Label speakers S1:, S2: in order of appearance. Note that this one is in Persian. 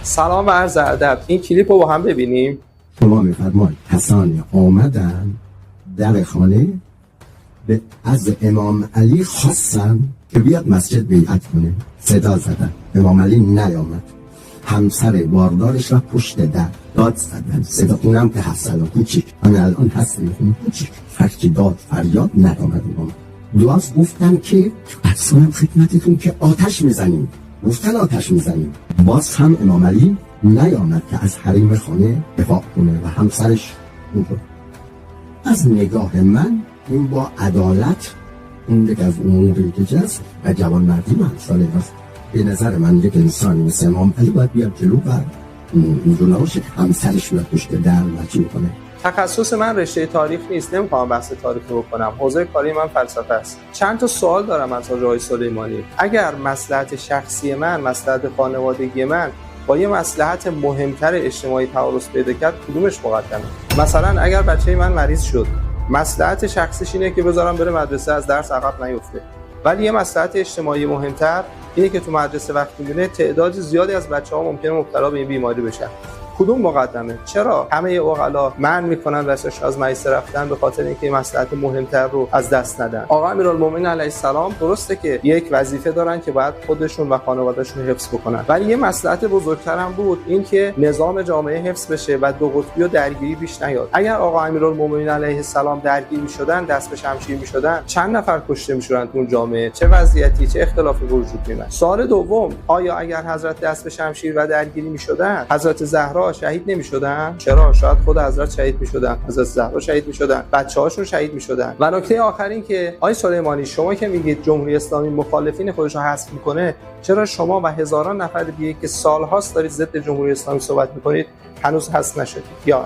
S1: سلام و عرض ادب. این کلیپ رو با هم ببینیم.
S2: شما می‌فرمایید کسانی آمدن در خانه به از امام علی خواستن که بیاد مسجد بیعت کنه. صدا زدن، امام علی نیامد. همسر باردارش را پشت در داد زدن. صدا اونم که حسن کوچیک من الان هستیم کوچیک فرکی داد فریاد نیامد. درست گفتن که اصلا خدمتتون که آتش میزنیم. گفتن آتش میزنیم. باز هم امام علی نیامد که از حریم خانه دفاع کنه و همسرش اونطور. از نگاه من این با عدالت این دیگه از اموری که جست و جوانمردی منصاله هست. به نظر من یک انسانی مثل امام علی باید بیاد جلو و اینجور نباشه که همسرش بیاد پشت در مچی کنه.
S1: تخصص من رشته تاریخ نیست، نمیخوام بحث تاریخ رو بکنم. حوزه کاری من فلسفه است. چند تا سوال دارم از آقای سلیمانی. اگر مصلحت شخصی من، مصلحت خانوادگی من با یه مصلحت مهمتر اجتماعی تعارض پیدا کرد، کدومش مقدمه؟ مثلا اگر بچه من مریض شد، مصلحت شخصیش اینه که بذارم بره مدرسه از درس عقب نیفته، ولی یه مصلحت اجتماعی مهمتر اینه که تو مدرسه وقتی میونه تعداد زیادی از بچه‌ها ممکنه مبتلا به این بیماری بشن. کدوم مقدمه؟ چرا همه عقلا منع میکنن بچه‌ها از مدرسه رفتن؟ به خاطر اینکه مصلحت مهمتر رو از دست ندن. آقا امیرالمومنین علیه السلام درسته که یک وظیفه دارن که باید خودشون و خانواده‌شون حفظ بکنن، ولی یه مصلحت بزرگتر هم بود، این که نظام جامعه حفظ بشه و دو قطبی و درگیری بیش نیاد. اگر آقا امیرالمومنین علیه السلام درگیر میشدن، دست به شمشیر میشدن، چند نفر کشته میشدن تو اون جامعه؟ چه وضعیتی، چه اختلافی وجود میاد؟ سوال دوم، آیا اگر حضرت دست به شمشیر و درگیری میشدن، حضرت زهرا شهید نمی‌شدن؟ چرا؟ شاید خود حضرت شهید می‌شدن، حضرت زهرا شهید می‌شدن، بچه‌هاشون شهید می‌شدن. و نکته آخر این که آقای سلیمانی، شما که میگید جمهوری اسلامی مخالفین خودش رو حذف می‌کنه، چرا شما و هزاران نفر دیگه که سال‌هاست دارید ضد جمهوری اسلامی صحبت می‌کنید هنوز حذف نشدید؟ یا